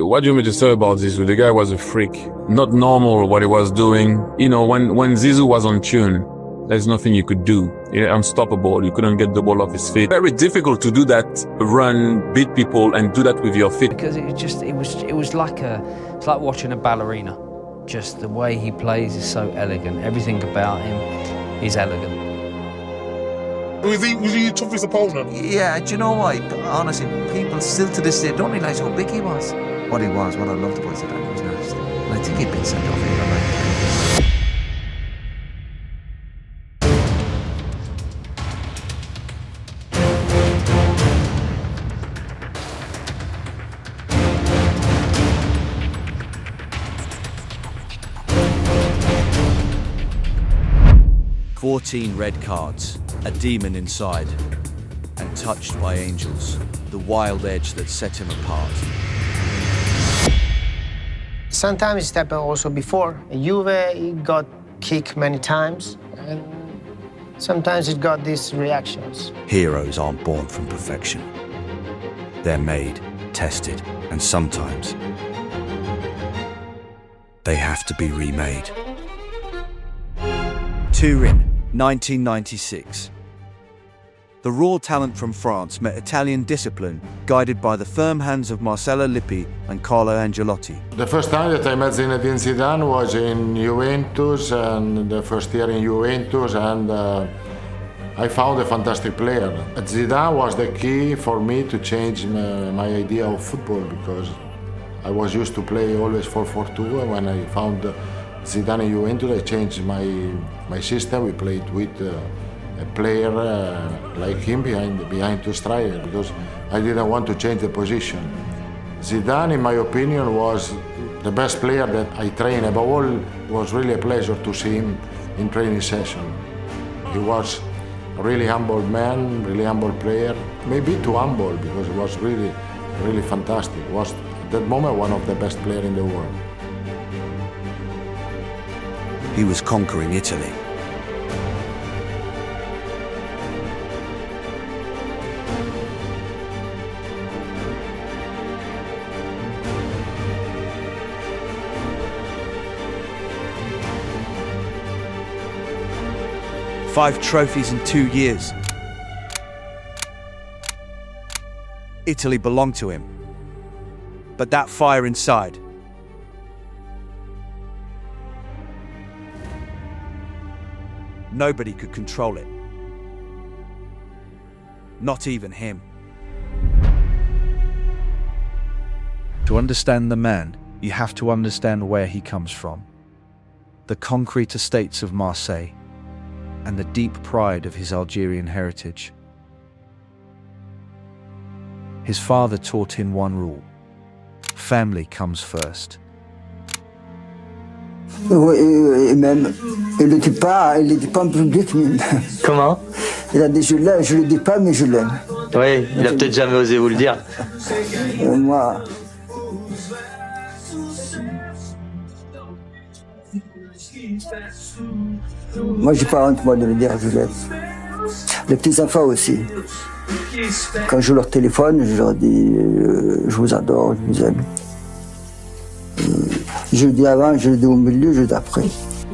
What do you mean to say about Zizou? The guy was a freak. Not normal what he was doing. You know, when Zizou was on tune, there's nothing you could do. Unstoppable. You couldn't get the ball off his feet. Very difficult to do that, run, beat people, and do that with your feet. Because it was like watching a ballerina. Just the way he plays is so elegant. Everything about him is elegant. Was he your toughest opponent? Yeah, do you know why? Honestly, people still to this day don't realise how big he was. What I loved about Zidane, he was nasty. And I think he'd been sent off here like 14 red cards, a demon inside, and touched by angels, the wild edge that set him apart. Sometimes it happened also before. Juve, he got kicked many times, and sometimes it got these reactions. Heroes aren't born from perfection. They're made, tested, and sometimes they have to be remade. Turin, 1996. The raw talent from France met Italian discipline, guided by the firm hands of Marcello Lippi and Carlo Ancelotti. The first time that I met Zinedine Zidane was in Juventus, and the first year in Juventus, and I found a fantastic player. Zidane was the key for me to change my idea of football, because I was used to play always 4-4-2, and when I found Zidane in Juventus, I changed my system. We played with a player like him behind two strikers, because I didn't want to change the position. Zidane, in my opinion, was the best player that I trained. Above all, it was really a pleasure to see him in training session. He was a really humble man, really humble player. Maybe too humble, because he was really, really fantastic. He was, at that moment, one of the best players in the world. He was conquering Italy. Five trophies in 2 years. Italy belonged to him. But that fire inside, nobody could control it. Not even him. To understand the man, you have to understand where he comes from. The concrete estates of Marseille, and the deep pride of his Algerian heritage. His father taught him one rule: family comes first. Et même, il n'était pas en public. Comment? Il a dit je le dis pas, mais je l'aime. Oui, il a peut-être jamais osé vous le dire. Moi, j'ai pas honte, moi, de le dire, je l'aime. Les petits-enfants aussi. Quand je leur téléphone, je leur dis je vous adore, je vous aime. Je le dis avant, je le dis au milieu, je le dis après.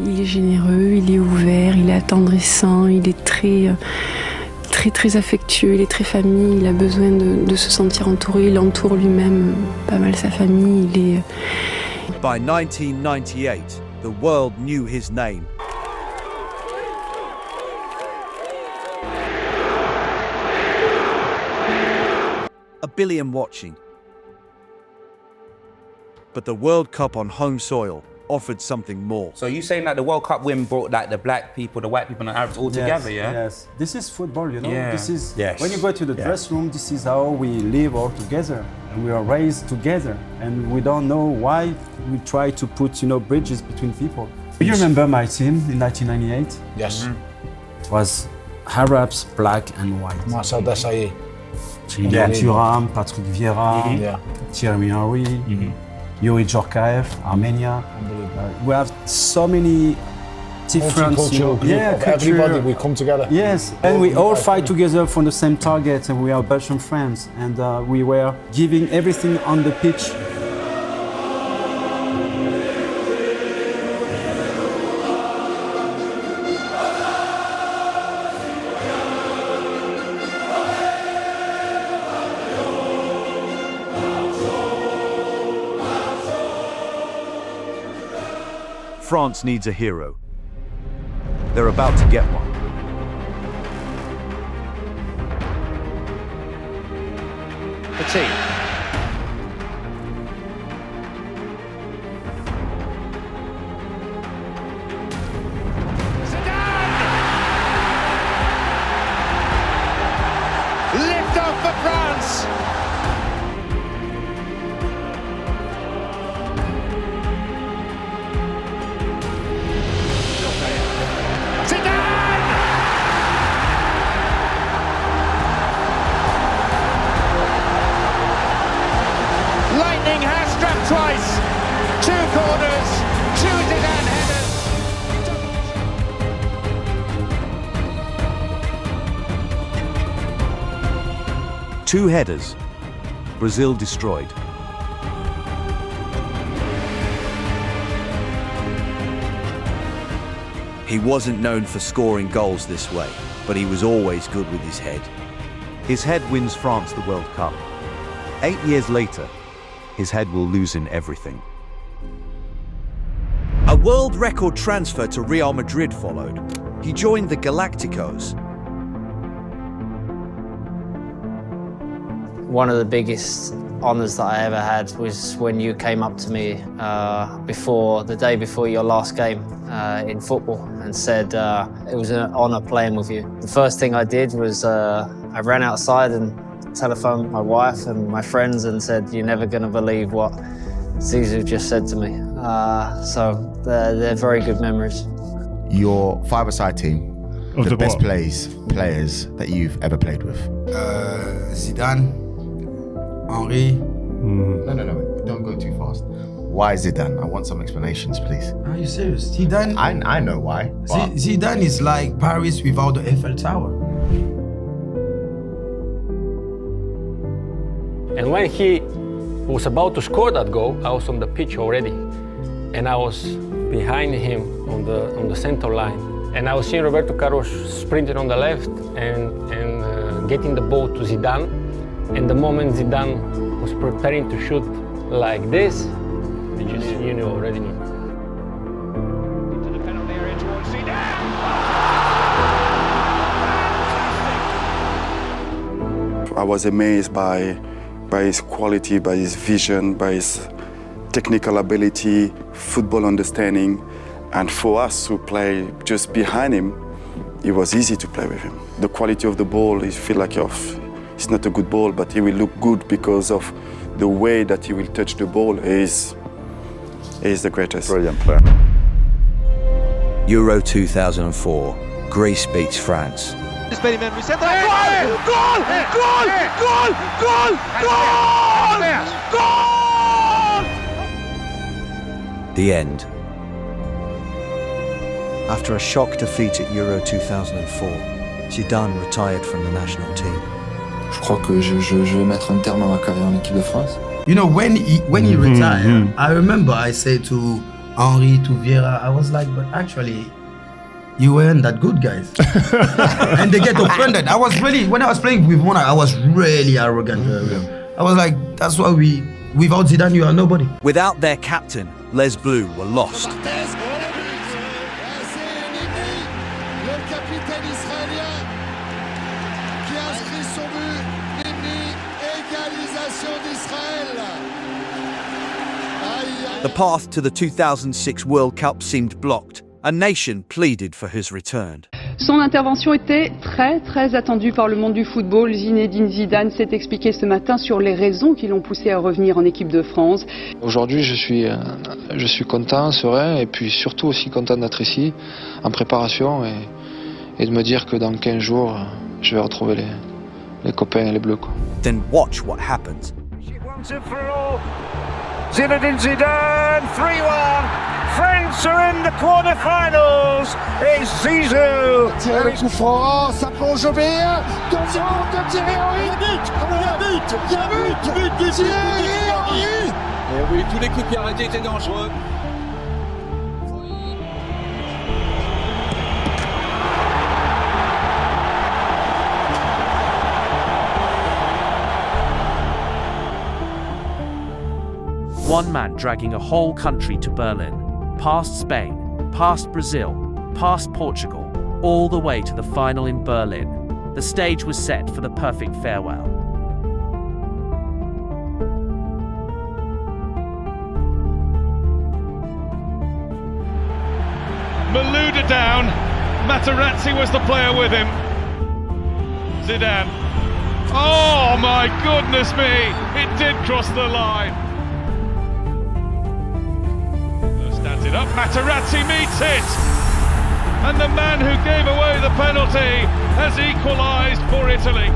Il est généreux, il est ouvert, il est attendrissant, il est très affectueux, il est très famille, il a besoin de se sentir entouré, il entoure lui-même pas mal sa famille, il est... By 1998, the world knew his name. A billion watching. But the World Cup on home soil offered something more. So you saying that the World Cup win brought like the black people, the white people and the Arabs all together, yeah? Yes, this is football, you know. Yeah. This is, yes. When you go to the dressing room, this is how we live all together. And we are raised together. And we don't know why we try to put, bridges between people. You remember my team in 1998? Yes. Mm-hmm. It was Arabs, black and white. Marcel Desailly. Thuram, Patrick Vieira, Thierry Henry, Yuri Djorkaeff, Armenia. We have so many different culture. Everybody, we come together. Yes, and we all fight together for the same target, and we are Belgian friends, and we were giving everything on the pitch France needs a hero. They're about to get one. Petit. Lift off for France! Lightning has struck twice. 2 corners, 2 Zidane headers. 2 headers. Brazil destroyed. He wasn't known for scoring goals this way, but he was always good with his head. His head wins France the World Cup. 8 years later, his head will lose in everything. A world record transfer to Real Madrid followed. He joined the Galacticos. One of the biggest honours that I ever had was when you came up to me the day before your last game in football and said it was an honour playing with you. The first thing I did was I ran outside and telephoned my wife and my friends and said, "You're never going to believe what Zizou just said to me." So they're very good memories. Your five-a-side team, Of the best what? players that you've ever played with. Zidane, Henry. No, don't go too fast. Why Zidane? I want some explanations, please. Are you serious? Zidane? I know why. but- Zidane is like Paris without the Eiffel Tower. And when he was about to score that goal, I was on the pitch already. And I was behind him on the center line. And I was seeing Roberto Carlos sprinting on the left and getting the ball to Zidane. And the moment Zidane was preparing to shoot like this, you knew already. Into the penalty area towards Zidane. I was amazed by his quality, by his vision, by his technical ability, football understanding. And for us who play just behind him, it was easy to play with him. The quality of the ball, you feel like it's not a good ball, but he will look good because of the way that he will touch the ball. He is the greatest. Brilliant player. Euro 2004, Greece beats France. Belle memory centre. Goal! Goal! Goal! Goal! Goal! Goal! The end. After a shock defeat at Euro 2004, Zidane retired from the national team. Je crois que je vais mettre un terme à ma carrière en équipe de France. You know, when he retired, I remember I said to Henry, to Vieira, I was like, but actually, you weren't that good, guys. And they get offended. I was really, when I was playing with Mona, I was really arrogant. I was like, that's why without Zidane, you are nobody. Without their captain, Les Bleus were lost. The path to the 2006 World Cup seemed blocked. A nation pleaded for his return. Son intervention était très attendue par le monde du football. Zinedine Zidane s'est expliqué ce matin sur les raisons qui l'ont poussé à revenir en équipe de France. Aujourd'hui, je suis content, serein, et puis surtout aussi content d'être ici, en préparation, et de me dire que dans 15 jours, je vais retrouver les copains et les bleus. Then watch what happens. Zinedine Zidane, 3-1. France are in the quarterfinals. It's Zizou. Tirer le coup franc, ça plonge au meilleur. Devant de Thierry Henry. Il y a but. Thierry Henry. Et oui, tous les coups de pied arrêtés étaient dangereux. One man dragging a whole country to Berlin. past Spain, past Brazil, past Portugal, all the way to the final in Berlin. The stage was set for the perfect farewell. Malouda down, Materazzi was the player with him. Zidane. Oh my goodness me, it did cross the line. Stands it up, Materazzi meets it. And the man who gave away the penalty has equalised for Italy.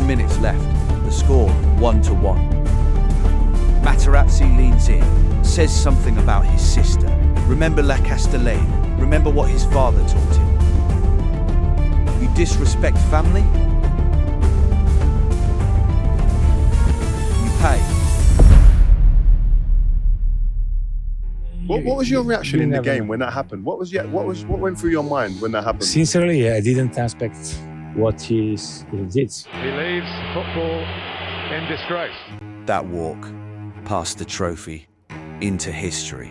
Minutes left, the score 1-1. Materazzi leans in, says something about his sister. Remember La Castellane, remember what his father taught him. You disrespect family, you pay. What was your reaction in the game when that happened? What went through your mind when that happened? Sincerely, I didn't expect what he did. He leaves football in disgrace. That walk past the trophy into history,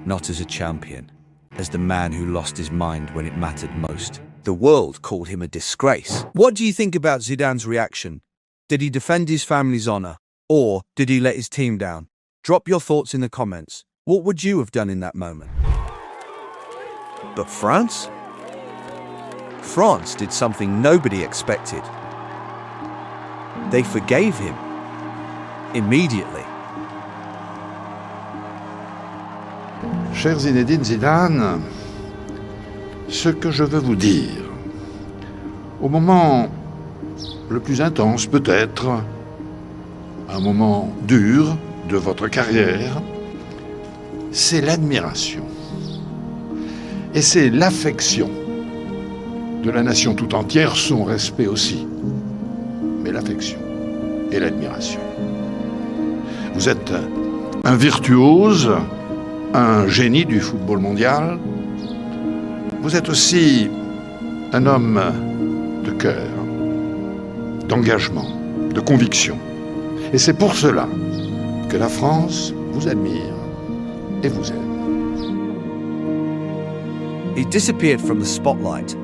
not as a champion, as the man who lost his mind when it mattered most. The world called him a disgrace. What do you think about Zidane's reaction? Did he defend his family's honour, or did he let his team down? Drop your thoughts in the comments. What would you have done in that moment? But France? France did something nobody expected. They forgave him immediately. Cher Zinedine Zidane, ce que je veux vous dire, au moment le plus intense peut-être, un moment dur de votre carrière, c'est l'admiration et c'est l'affection de la nation tout entière, son respect aussi, mais l'affection et l'admiration. Vous êtes un virtuose, un génie du football mondial. Vous êtes aussi un homme de cœur, d'engagement, de conviction. Et c'est pour cela que la France vous admire et vous aime. He disappeared from the spotlight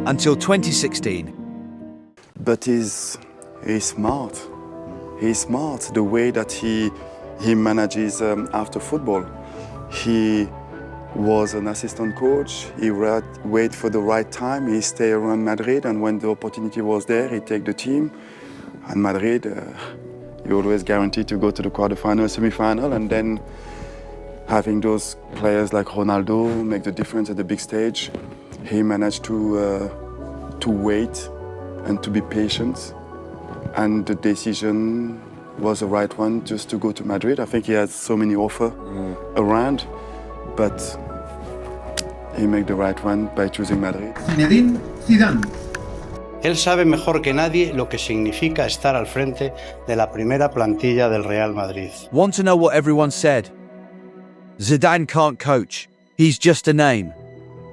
until 2016. But he's smart. He's smart the way that he manages after football. He was an assistant coach. He wait for the right time. He stay around Madrid, and when the opportunity was there, he take the team. And Madrid, you always guaranteed to go to the quarterfinal, semi-final, and then having those players like Ronaldo make the difference at the big stage. He managed to wait and to be patient, and the decision was the right one, just to go to Madrid. I think he had so many offers around, but he made the right one by choosing Madrid. Zinedine Zidane. Él sabe mejor que nadie lo que significa estar al frente de la primera plantilla del Real Madrid. Want to know what everyone said? Zidane can't coach. He's just a name.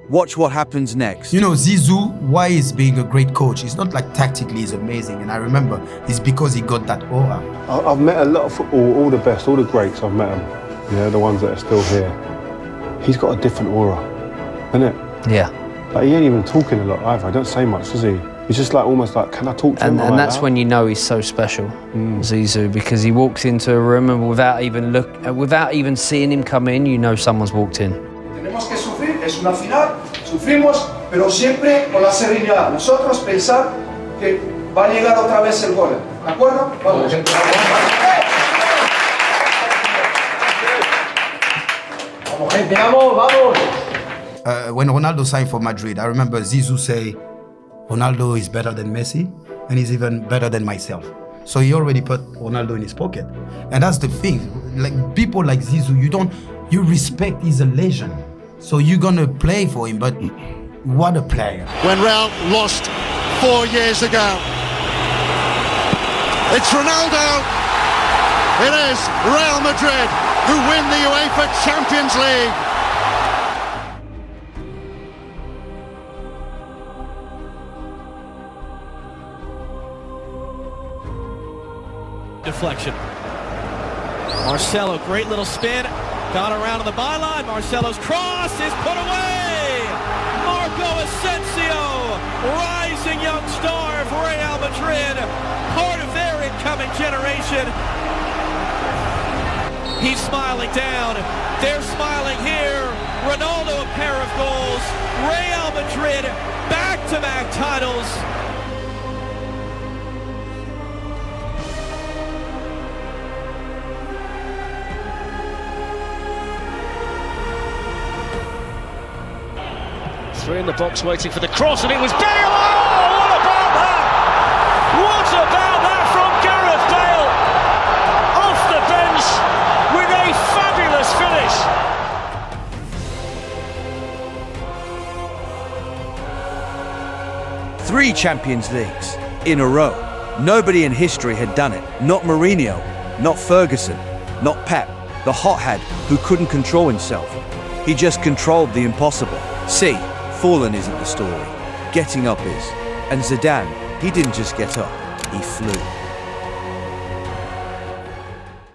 Watch what happens next. You know, Zizou, why he's being a great coach, it's not like tactically he's amazing. And I remember, it's because he got that aura. I've met a lot of football, all the best, all the greats, I've met them. You know, the ones that are still here. He's got a different aura, isn't it? Yeah. Like, he ain't even talking a lot either. I don't say much, does he? He's just like, almost like, can I talk to him? And that's when you know he's so special, Zizou, because he walks into a room and without even seeing him come in, you know someone's walked in. Tenemos que sufrir, es una final, sufrimos, pero siempre con la serenidad. Nosotros pensar que va a llegar otra vez el gol. ¿De acuerdo? Vamos. Vamos, gente, vamos, vamos. When Ronaldo signed for Madrid, I remember Zizou say, Ronaldo is better than Messi, and he's even better than myself. So he already put Ronaldo in his pocket. And that's the thing, like people like Zizou, you respect, he's a legend. So you're gonna play for him, but what a player. When Real lost 4 years ago. It's Ronaldo. It is Real Madrid who win the UEFA Champions League. deflection. Marcelo, great little spin. Got around on the byline. Marcelo's cross is put away. Marco Asensio, rising young star of Real Madrid, part of their incoming generation. He's smiling down. They're smiling here. Ronaldo, a pair of goals. Real Madrid, back-to-back titles. Three in the box waiting for the cross, and it was Bale! Oh, what about that? What about that from Gareth Bale? Off the bench with a fabulous finish. 3 Champions Leagues in a row. Nobody in history had done it. Not Mourinho, not Ferguson, not Pep, the hothead who couldn't control himself. He just controlled the impossible. See, fallen isn't the story. Getting up is. And Zidane, he didn't just get up, he flew.